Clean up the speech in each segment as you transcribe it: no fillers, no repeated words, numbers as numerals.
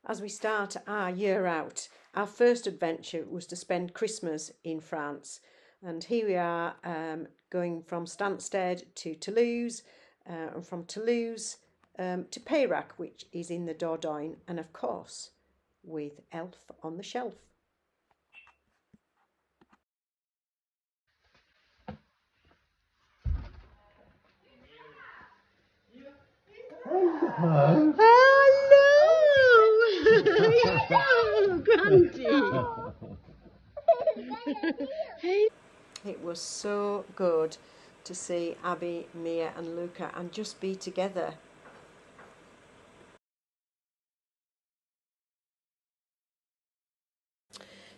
As we start our year out, our first adventure was to spend Christmas in France. And here we are, going from Stansted to Toulouse, and from Toulouse to Payrac, which is in the Dordogne, and of course with Elf on the Shelf. Hello. Hello, Grandy. It was so good to see Abby, Mia and Luca and just be together.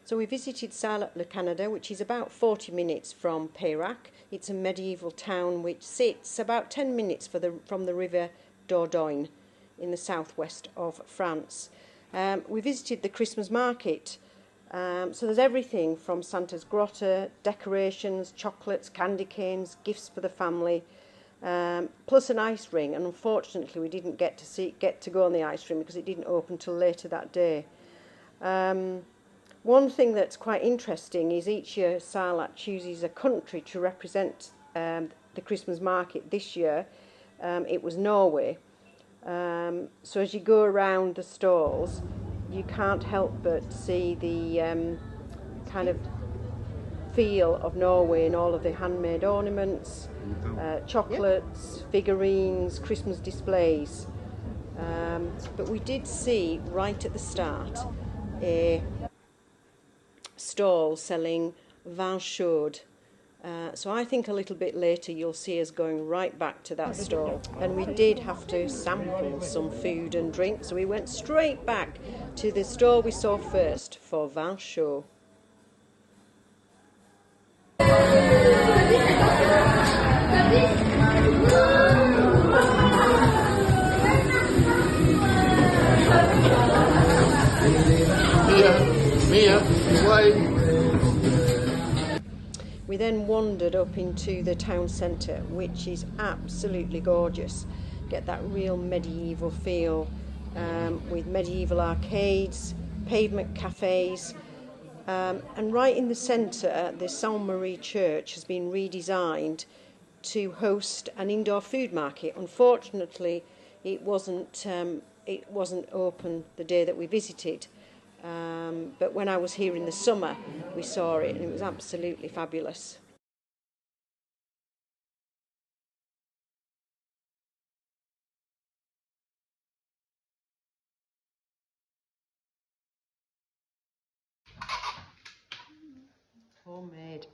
So we visited Salles-le-Canada, which is about 40 minutes from Payrac. It's a medieval town which sits about 10 minutes from the river Dordogne in the southwest of France. We visited the Christmas market. So there's everything from Santa's grotto, decorations, chocolates, candy canes, gifts for the family, plus an ice ring. And unfortunately, we didn't get to go on the ice ring because it didn't open till later that day. One thing that's quite interesting is each year Salles chooses a country to represent the Christmas market. This year it was Norway. So as you go around the stalls, you can't help but see the kind of feel of Norway and all of the handmade ornaments, chocolates, figurines, Christmas displays. But we did see right at the start a stall selling vin chaud. So I think a little bit later you'll see us going right back to that stall. And we did have to sample some food and drink, so we went straight back to the stall we saw first for vin chaud. Mia, wait. We then wandered up into the town centre, which is absolutely gorgeous. Get that real medieval feel, with medieval arcades, pavement cafes, and right in the centre, the Sainte Marie Church has been redesigned to host an indoor food market. Unfortunately, it wasn't open the day that we visited. But when I was here in the summer, we saw it and it was absolutely fabulous. Homemade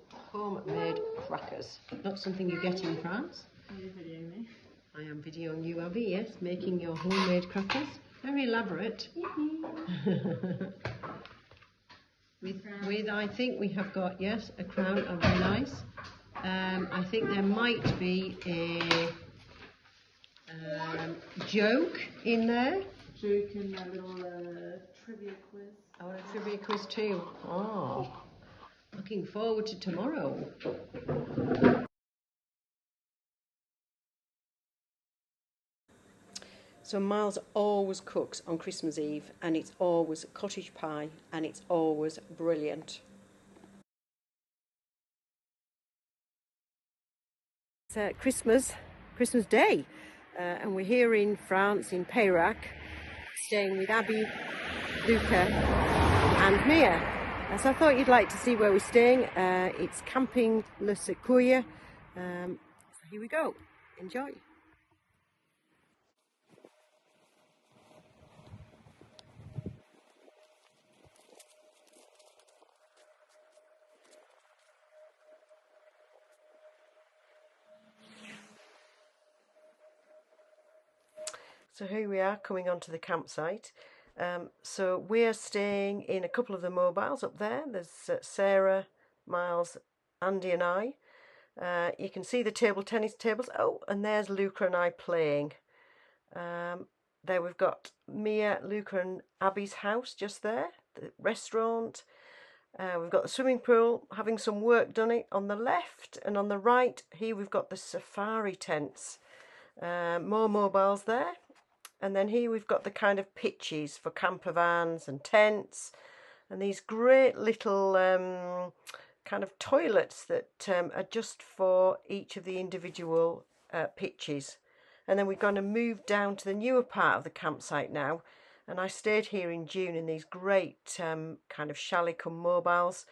crackers. Not something you get in France. Are you videoing me? I am videoing you, Abby, yes, making your homemade crackers. Very elaborate. with I think we have got, yes, a crown of very nice. I think there might be a joke in there. Joke and a little trivia quiz. I want a trivia quiz too. Oh, looking forward to tomorrow. So Miles always cooks on Christmas Eve, and it's always cottage pie, and it's always brilliant. It's Christmas Day, and we're here in France, in Payrac, staying with Abby, Luca and Mia. So I thought you'd like to see where we're staying. It's Camping the Sequoia. So here we go. Enjoy. So here we are coming onto the campsite. So we're staying in a couple of the mobiles up there. There's Sarah, Miles, Andy and I. You can see the table tennis tables. Oh, and there's Luca and I playing. There we've got Mia, Luca and Abby's house just there. The restaurant. We've got the swimming pool, having some work done on the left, and on the right here we've got the safari tents. More mobiles there. And then here we've got the kind of pitches for camper vans and tents, and these great little kind of toilets that are just for each of the individual pitches. And then we're going to move down to the newer part of the campsite now, and I stayed here in June in these great kind of chalet cum mobiles.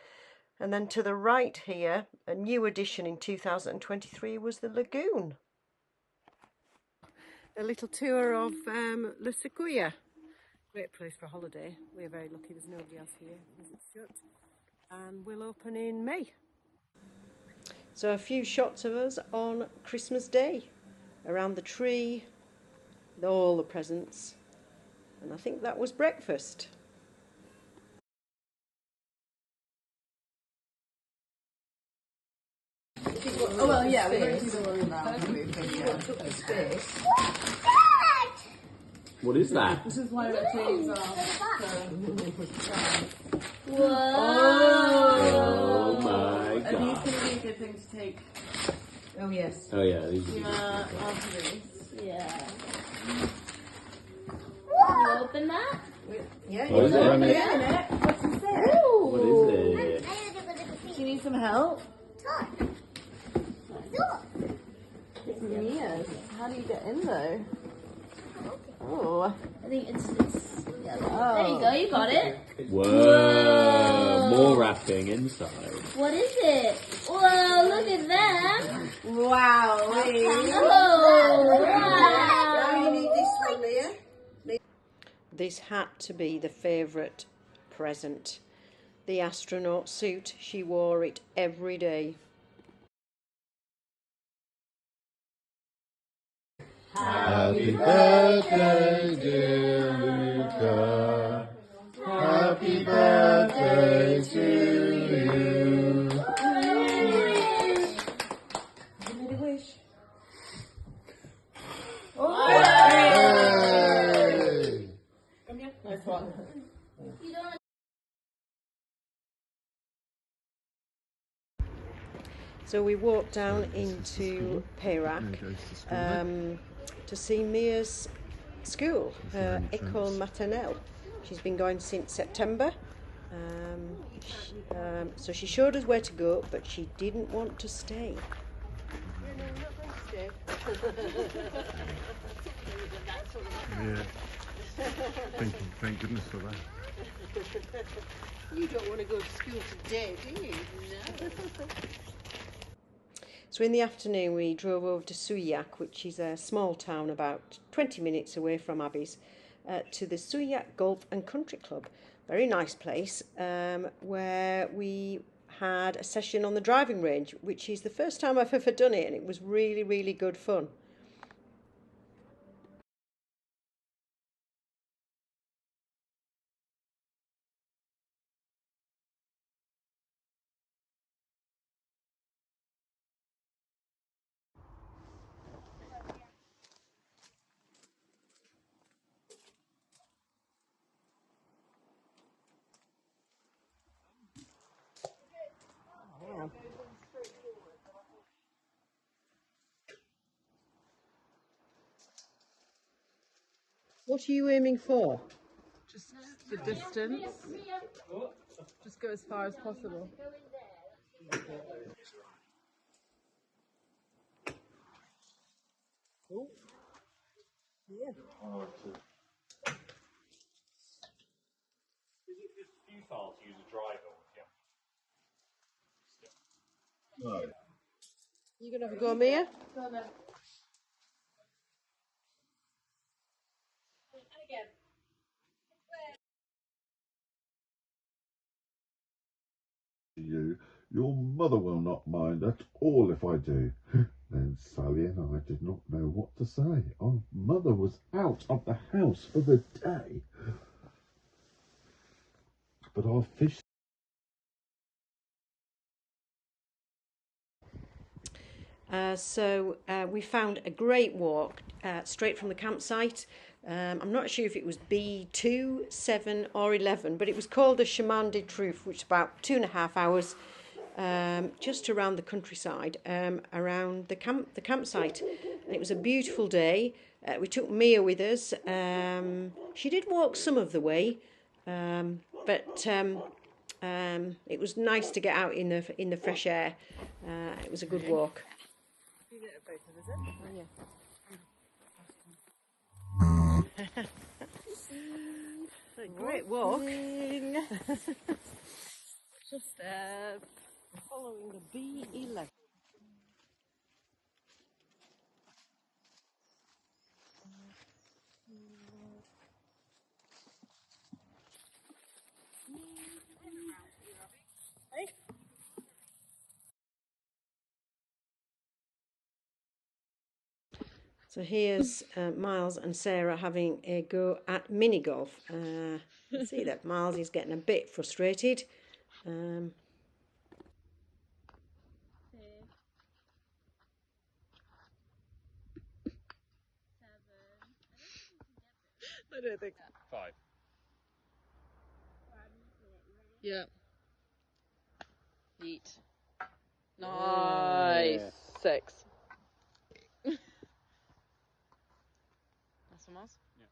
And then to the right here, a new addition in 2023 was the lagoon. A little tour of Le Sequoia. Great place for a holiday. We're very lucky there's nobody else here because it's shut. And we'll open in May. So a few shots of us on Christmas Day, around the tree, with all the presents. And I think that was breakfast. Oh, well, yeah, we won't do the room now. Space. What is that? This is why the trees are. Oh my Are these going god. to be a good thing to take? Oh yes. Oh yeah, these are After these. Yeah. Can you open that? Yeah. What is it? What's in there? What is it? Do you need some help? It's Mia's. How do you get in though? Oh. I think it's yeah, there you go, you got it. Whoa! More wrapping inside. What is it? Whoa, look at that. Wow. Oh, wow. You need this one here. This had to be the favourite present. The astronaut suit. She wore it every day. Happy birthday, dear Luca. Happy birthday to you. Give me the wish. Hey! Nice one. You don't So we walked down into Payrac to see Mia's school, her École Maternelle. She's been going since September. So she showed us where to go, but she didn't want to stay. Yeah. Thank goodness for that. You don't want to go to school today, do you? No. So in the afternoon we drove over to Souillac, which is a small town about 20 minutes away from Abby's, to the Souillac Golf and Country Club. Very nice place where we had a session on the driving range, which is the first time I've ever done it, and it was really, really good fun. What are you aiming for? Just the distance. Just go as far as possible. You gonna have a go, Mia? Your mother will not mind at all if I do. Then Sally and I did not know what to say. Our mother was out of the house for the day. But our fish... So we found a great walk straight from the campsite. I'm not sure if it was B2, 7 or 11, but it was called the Chemin des Truffes, which is about 2.5 hours just around the countryside, around the campsite. and it was a beautiful day. We took Mia with us. She did walk some of the way, but it was nice to get out in the fresh air. It was a good walk. Great walk. Just Following the B11. So here's Miles and Sarah having a go at mini golf. See that Miles is getting a bit frustrated. I don't think. 5. Yeah. Yeet. Nice. 6. That's one else? Yeah.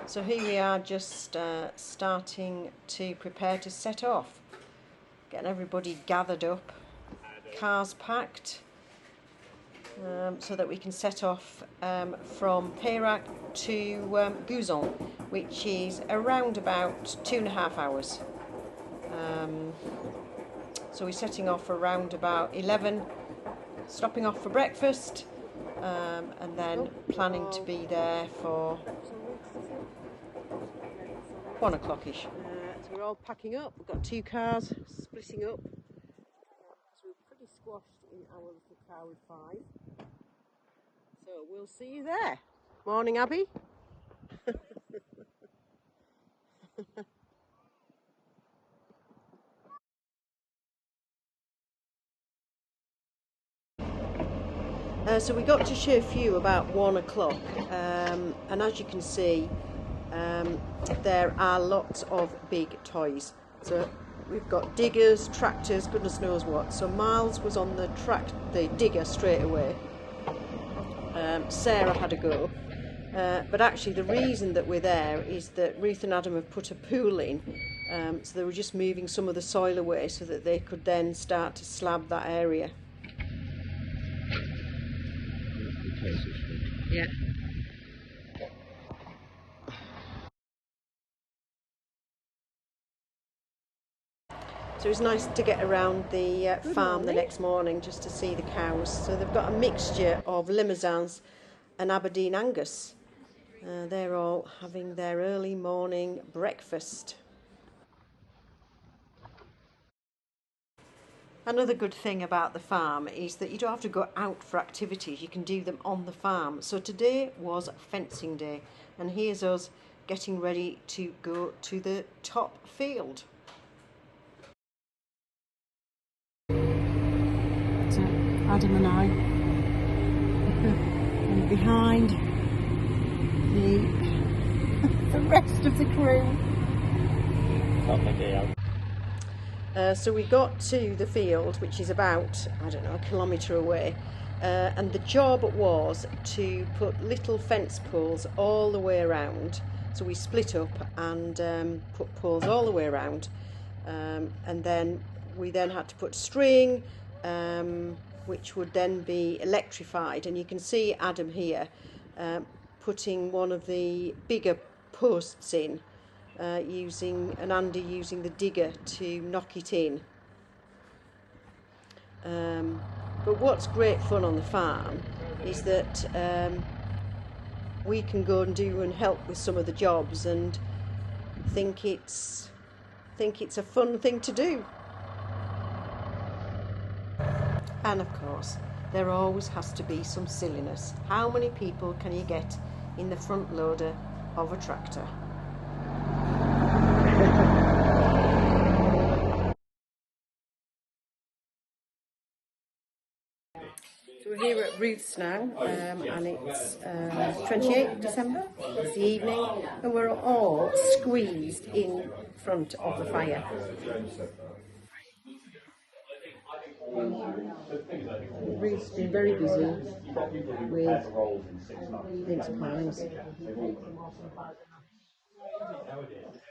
So here we are, just starting to prepare to set off. Getting everybody gathered up, cars packed, so that we can set off from Payrac to Gouzon, which is around about 2.5 hours. So we're setting off around about 11, stopping off for breakfast, and then planning to be there for 1 o'clock-ish. So we're all packing up. We've got 2 cars splitting up. So we're pretty squashed in our little car with 5. So we'll see you there. Morning, Abby. So we got to Chez Fioux about 1 o'clock, and as you can see, there are lots of big toys. So we've got diggers, tractors, goodness knows what. So Miles was on the digger straight away. Sarah had a go, but actually the reason that we're there is that Ruth and Adam have put a pool in, so they were just moving some of the soil away so that they could then start to slab that area. Yeah. So it was nice to get around the farm the next morning just to see the cows. So they've got a mixture of Limousins and Aberdeen Angus. They're all having their early morning breakfast. Another good thing about the farm is that you don't have to go out for activities, you can do them on the farm. So today was fencing day, and here's us getting ready to go to the top field. So Adam and I and behind the rest of the crew. So we got to the field, which is about, I don't know, a kilometre away, and the job was to put little fence poles all the way around. So we split up and put poles all the way around, and then we had to put string, which would then be electrified. And you can see Adam here putting one of the bigger posts in, and Andy using the digger to knock it in. But what's great fun on the farm is that we can go and do and help with some of the jobs, and think it's a fun thing to do. And of course, there always has to be some silliness. How many people can you get in the front loader of a tractor? So we're here at Ruth's now, and it's 28th December, it's the evening, and we're all squeezed in front of the fire. Ruth's been very busy with mince pies.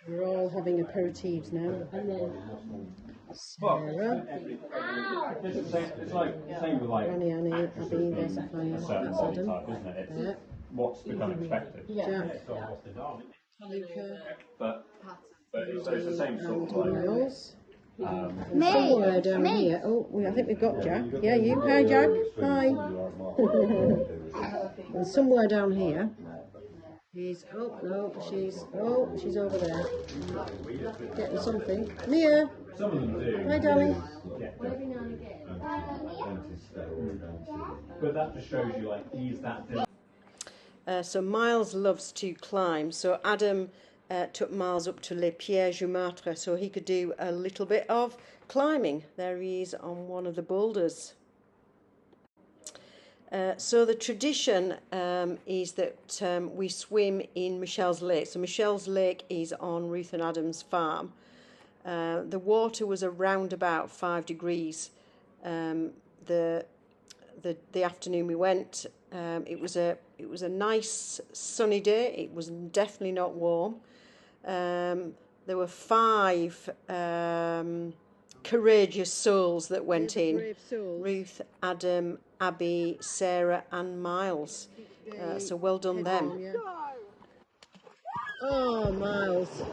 We're all having aperitifs now. Sarah, Granny Annie, Abby, there's a fire, that's Adam. There. What's become expected. Jack, Luca, But it's the same sort of and like. Miles. And somewhere down here, I think we've got Jack. Yeah, you. Hi, Jack. Hi. And somewhere down here is, she's over there. Getting something. Mia. Some of them do. Hi, darling. But that just shows you, like, he's that. So Miles loves to climb. So Adam took Miles up to Les Pierres Jaumâtres so he could do a little bit of climbing. There he is on one of the boulders. So the tradition is that we swim in Michelle's Lake. So Michelle's Lake is on Ruth and Adam's farm. The water was around about 5 degrees. The afternoon we went, it was a nice sunny day. It was definitely not warm. There were 5 courageous souls that went in. Ruth, Adam, Abby, Sarah and Miles. So well done them. Oh, Miles.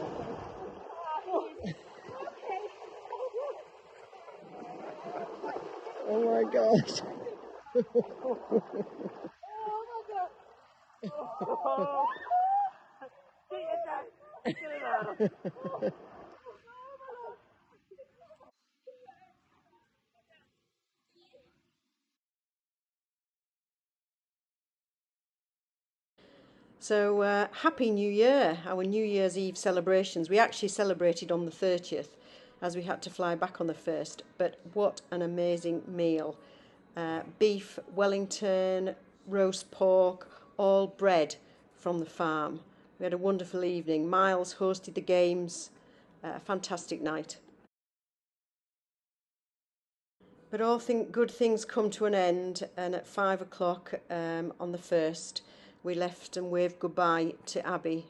Oh my gosh. So Happy New Year, our New Year's Eve celebrations. We actually celebrated on the 30th as we had to fly back on the 1st, but what an amazing meal. Beef, Wellington, roast pork, all bred from the farm. We had a wonderful evening. Miles hosted the games, a fantastic night. But all good things come to an end, and at 5 o'clock on the 1st, we left and waved goodbye to Abby